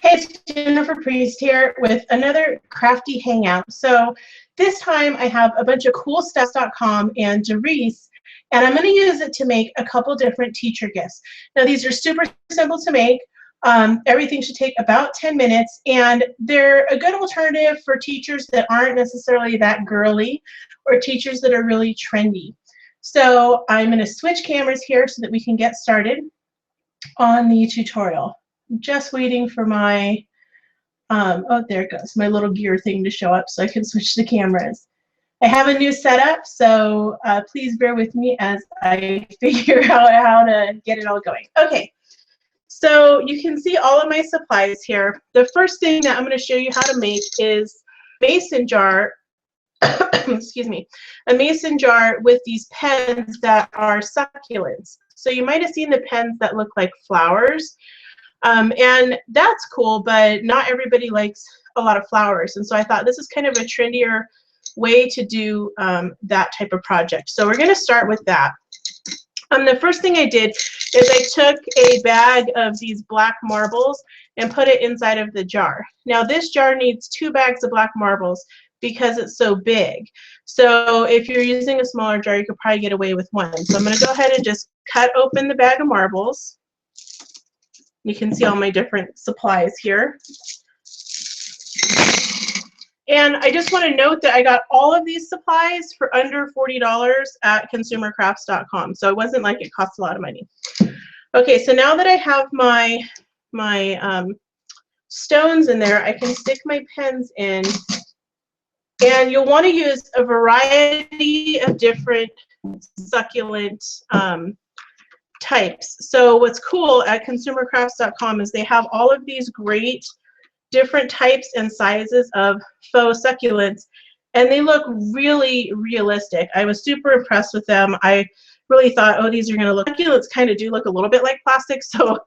Hey, it's Jennifer Priest here with another Crafty Hangout. So this time I have a bunch of cool stuff.com and Darice, and I'm going to use it to make a couple different teacher gifts. Now these are super simple to make. Everything should take about 10 minutes, and they're a good alternative for teachers that aren't necessarily that girly or teachers that are really trendy. So I'm going to switch cameras here so that we can get started on the tutorial. I'm just waiting for my, oh, there it goes, my little gear thing to show up so I can switch the cameras. I have a new setup, so please bear with me as I figure out how to get it all going. Okay, so you can see all of my supplies here. The first thing that I'm going to show you how to make is mason jar, excuse me, a mason jar with these pens that are succulents. So you might have seen the pens that look like flowers. And that's cool, but not everybody likes a lot of flowers. And so I thought this is kind of a trendier way to do that type of project. So we're going to start with that. The first thing I did is I took a bag of these black marbles and put it inside of the jar. Now this jar needs 2 bags of black marbles because it's so big. So if you're using a smaller jar, you could probably get away with 1. So I'm going to go ahead and just cut open the bag of marbles. You can see all my different supplies here. And I just want to note that I got all of these supplies for under $40 at ConsumerCraftscom. So it wasn't like it cost a lot of money. Okay, so now that I have my stones in there, I can stick my pens in. And you'll want to use a variety of different succulent types. So what's cool at ConsumerCrafts.com is they have all of these great different types and sizes of faux succulents, and they look really realistic. I was super impressed with them. I really thought, oh, these are going to look, succulents kind of do look a little bit like plastic, so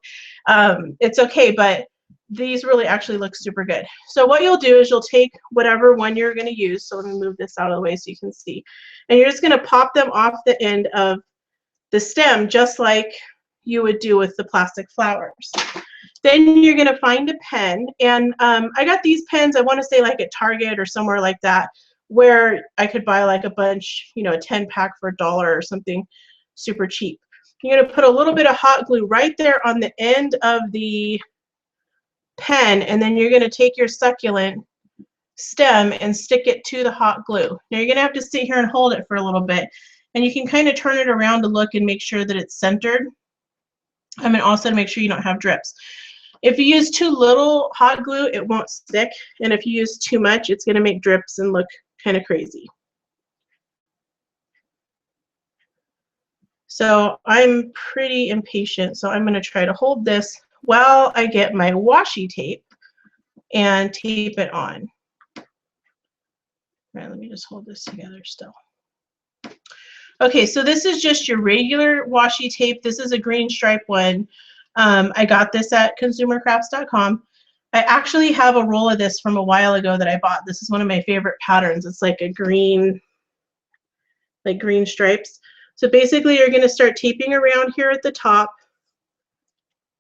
it's okay, but these really actually look super good. So what you'll do is you'll take whatever one you're going to use. So let me move this out of the way so you can see. And you're just going to pop them off the end of the stem, just like you would do with the plastic flowers. Then you're going to find a pen, and I got these pens, I want to say like at Target or somewhere like that, where I could buy like a bunch, you know, a 10-pack for $1 or something super cheap. You're going to put a little bit of hot glue right there on the end of the pen, and then you're going to take your succulent stem and stick it to the hot glue. Now you're going to have to sit here and hold it for a little bit. And you can kind of turn it around to look and make sure that it's centered. And also to make sure you don't have drips. If you use too little hot glue, it won't stick. And if you use too much, it's going to make drips and look kind of crazy. So I'm pretty impatient. So I'm going to try to hold this while I get my washi tape and tape it on. All right, let me just hold this together still. Okay, so this is just your regular washi tape. This is a green stripe one. I got this at ConsumerCrafts.com. I actually have a roll of this from a while ago that I bought. This is one of my favorite patterns. It's like a green, like green stripes. So basically you're gonna start taping around here at the top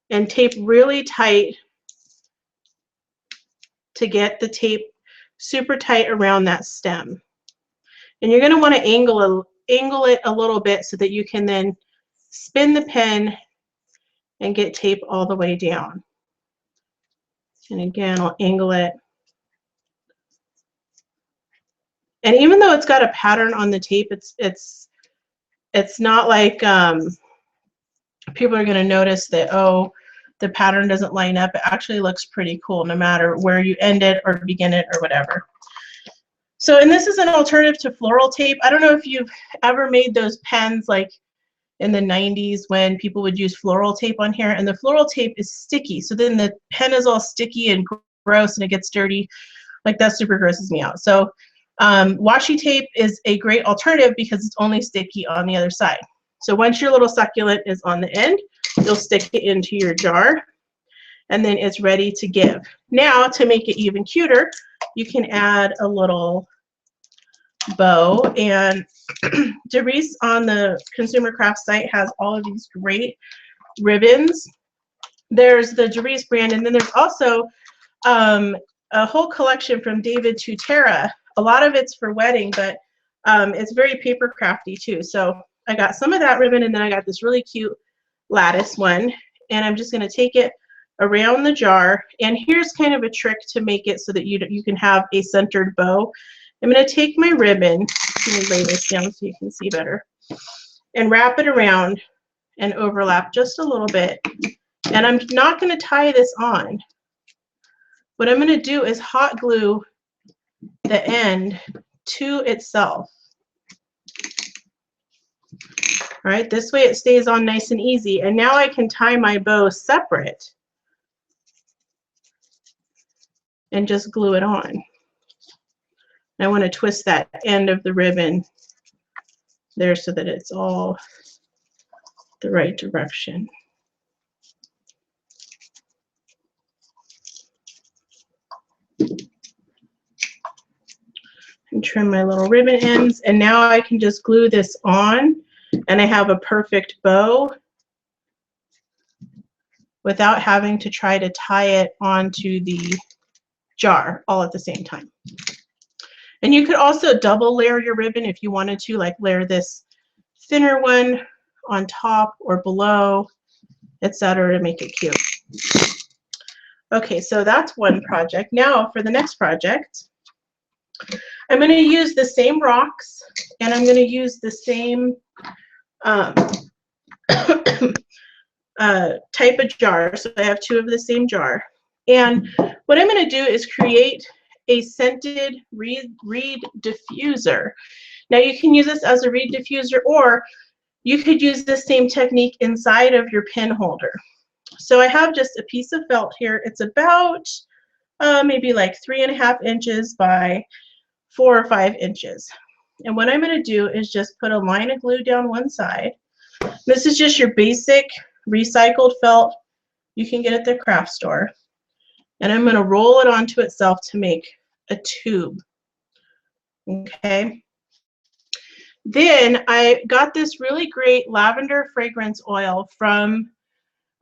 and tape really tight to get the tape super tight around that stem. And you're gonna wanna angle it a little bit so that you can then spin the pen and get tape all the way down. And again, I'll angle it. And even though it's got a pattern on the tape, it's not like people are going to notice that, oh, the pattern doesn't line up. It actually looks pretty cool no matter where you end it or begin it or whatever. So, and this is an alternative to floral tape. I don't know if you've ever made those pens like in the 90s when people would use floral tape on here, and the floral tape is sticky. So then the pen is all sticky and gross and it gets dirty. Like that super grosses me out. So washi tape is a great alternative because it's only sticky on the other side. So once your little succulent is on the end, you'll stick it into your jar and then it's ready to give. Now to make it even cuter, you can add a little bow, and Darice on the Consumer Crafts site has all of these great ribbons. There's the Darice brand, and then there's also a whole collection from David Tutera. A lot of it's for wedding, but it's very paper crafty too. So I got some of that ribbon, and then I got this really cute lattice one, and I'm just going to take it around the jar. And here's kind of a trick to make it so that you can have a centered bow. I'm going to take my ribbon, let me lay this down so you can see better, and wrap it around and overlap just a little bit. And I'm not going to tie this on. What I'm going to do is hot glue the end to itself. All right, this way it stays on nice and easy. And now I can tie my bow separate and just glue it on. And I want to twist that end of the ribbon there so that it's all the right direction. And trim my little ribbon ends, and now I can just glue this on, and I have a perfect bow without having to try to tie it onto the jar all at the same time. And you could also double layer your ribbon if you wanted to, like layer this thinner one on top or below, etc., to make it cute. Okay, so that's one project. Now for the next project, I'm going to use the same rocks, and I'm going to use the same type of jar. So I have two of the same jar. And what I'm going to do is create a scented reed diffuser. Now you can use this as a reed diffuser, or you could use the same technique inside of your pen holder. So I have just a piece of felt here. It's about maybe like 3.5 inches by 4 or 5 inches. And what I'm going to do is just put a line of glue down one side. This is just your basic recycled felt you can get at the craft store. And I'm going to roll it onto itself to make a tube. Okay. Then I got this really great lavender fragrance oil from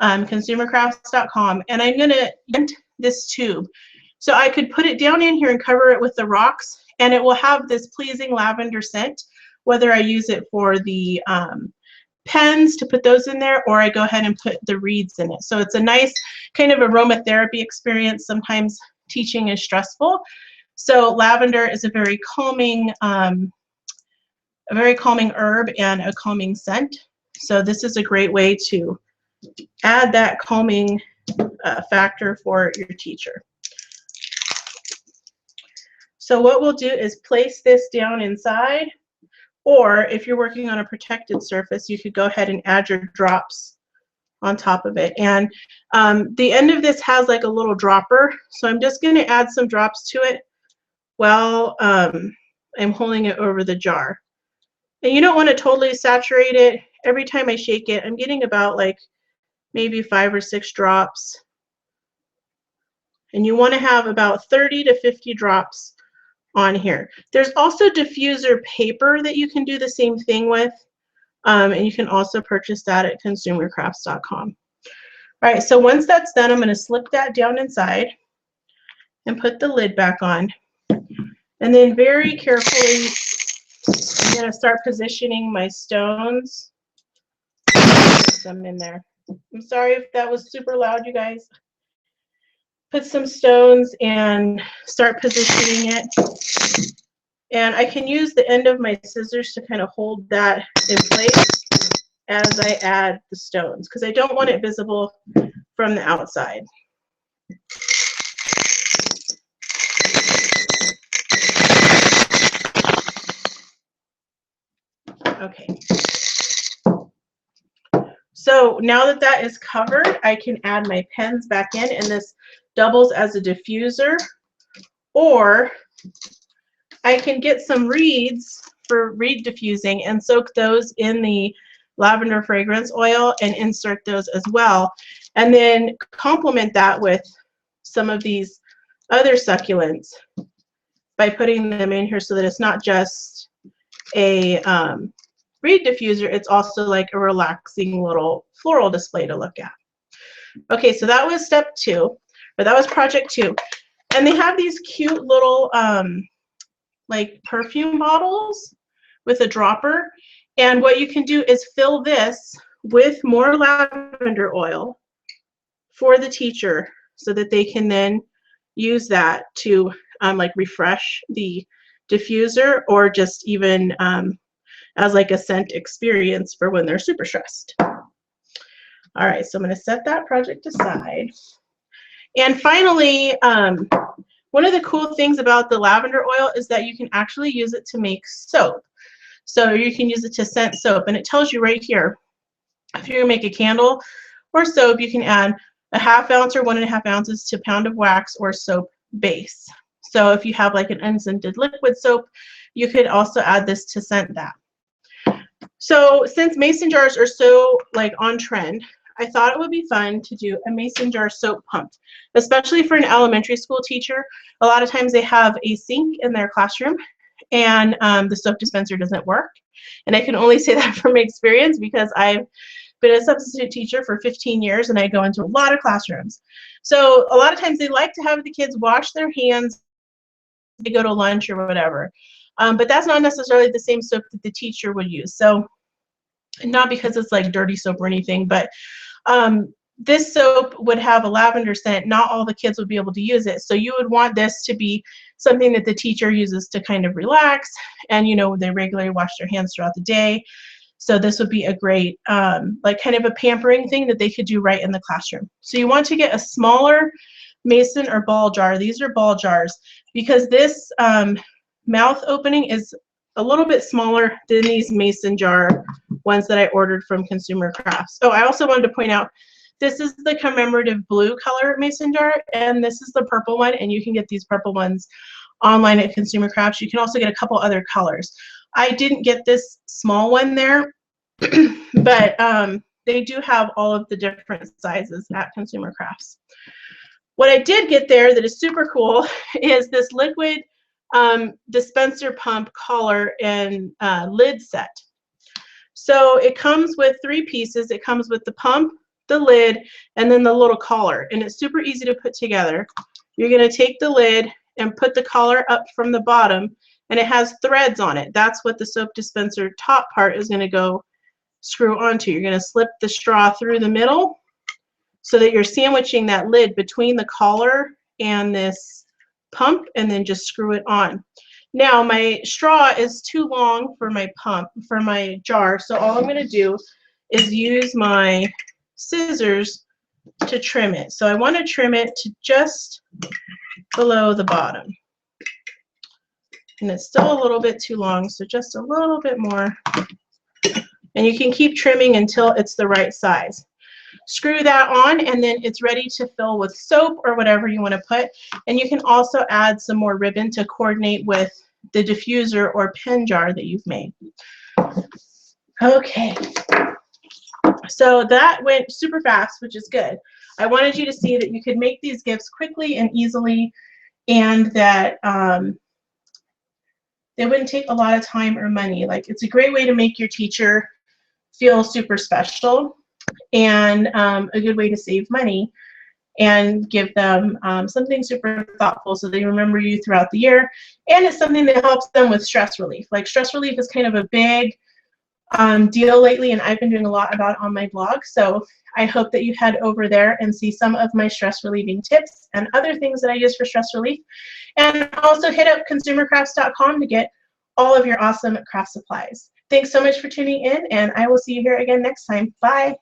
ConsumerCraftscom, and I'm going to ink this tube. So I could put it down in here and cover it with the rocks, and it will have this pleasing lavender scent, whether I use it for the pens to put those in there, or I go ahead and put the reeds in it. So it's a nice kind of aromatherapy experience. Sometimes teaching is stressful. So lavender is a very calming herb and a calming scent. So this is a great way to add that calming factor for your teacher. So what we'll do is place this down inside, or if you're working on a protected surface, you could go ahead and add your drops on top of it. And the end of this has like a little dropper, so I'm just going to add some drops to it while I'm holding it over the jar. And you don't want to totally saturate it. Every time I shake it, I'm getting about like maybe 5 or 6 drops. And you want to have about 30 to 50 drops on here. There's also diffuser paper that you can do the same thing with. And you can also purchase that at ConsumerCrafts.com. All right, so once that's done, I'm going to slip that down inside and put the lid back on. And then very carefully, I'm going to start positioning my stones. Put them in there. I'm sorry if that was super loud, you guys. Put some stones and start positioning it. And I can use the end of my scissors to kind of hold that in place as I add the stones, because I don't want it visible from the outside. Okay. So now that that is covered, I can add my pens back in, and this doubles as a diffuser, or I can get some reeds for reed diffusing and soak those in the lavender fragrance oil and insert those as well, and then complement that with some of these other succulents by putting them in here so that it's not just a reed diffuser, it's also like a relaxing little floral display to look at. Okay, so that was step 2, or that was project 2. And they have these cute little like perfume bottles with a dropper. And what you can do is fill this with more lavender oil for the teacher so that they can then use that to like refresh the diffuser, or just even as like a scent experience for when they're super stressed. All right, so I'm going to set that project aside. And finally, one of the cool things about the lavender oil is that you can actually use it to make soap. So you can use it to scent soap, and it tells you right here, if you're going to make a candle or soap, you can add a 1/2 ounce or 1.5 ounces to a pound of wax or soap base. So if you have like an unscented liquid soap, you could also add this to scent that. So since mason jars are so like on trend, I thought it would be fun to do a mason jar soap pump, especially for an elementary school teacher. A lot of times they have a sink in their classroom and the soap dispenser doesn't work. And I can only say that from experience because I've been a substitute teacher for 15 years and I go into a lot of classrooms. So a lot of times they like to have the kids wash their hands, they go to lunch or whatever. But that's not necessarily the same soap that the teacher would use. So not because it's like dirty soap or anything, but this soap would have a lavender scent. Not all the kids would be able to use it. So you would want this to be something that the teacher uses to kind of relax, and you know, they regularly wash their hands throughout the day. So this would be a great like kind of a pampering thing that they could do right in the classroom. So you want to get a smaller mason or ball jar. These are ball jars because this mouth opening is a little bit smaller than these mason jar ones that I ordered from Consumer Crafts. Oh, I also wanted to point out, this is the commemorative blue color mason jar, and this is the purple one, and you can get these purple ones online at Consumer Crafts. You can also get a couple other colors. I didn't get this small one there, but they do have all of the different sizes at Consumer Crafts. What I did get there that is super cool is this liquid dispenser pump collar and lid set. So it comes with 3 pieces. It comes with the pump, the lid, and then the little collar, and it's super easy to put together. You're going to take the lid and put the collar up from the bottom, and it has threads on it. That's what the soap dispenser top part is going to go screw onto. You're going to slip the straw through the middle so that you're sandwiching that lid between the collar and this pump, and then just screw it on. Now my straw is too long for my pump, for my jar, so all I'm going to do is use my scissors to trim it. So I want to trim it to just below the bottom. And it's still a little bit too long, so just a little bit more. And you can keep trimming until it's the right size. Screw that on, and then it's ready to fill with soap or whatever you want to put. And you can also add some more ribbon to coordinate with the diffuser or pen jar that you've made. Okay, so that went super fast, which is good. I wanted you to see that you could make these gifts quickly and easily, and that they wouldn't take a lot of time or money. Like, it's a great way to make your teacher feel super special, and a good way to save money and give them something super thoughtful so they remember you throughout the year. And it's something that helps them with stress relief. Like, stress relief is kind of a big deal lately, and I've been doing a lot about it on my blog. So I hope that you head over there and see some of my stress relieving tips and other things that I use for stress relief. And also hit up ConsumerCrafts.com to get all of your awesome craft supplies. Thanks so much for tuning in, and I will see you here again next time. Bye.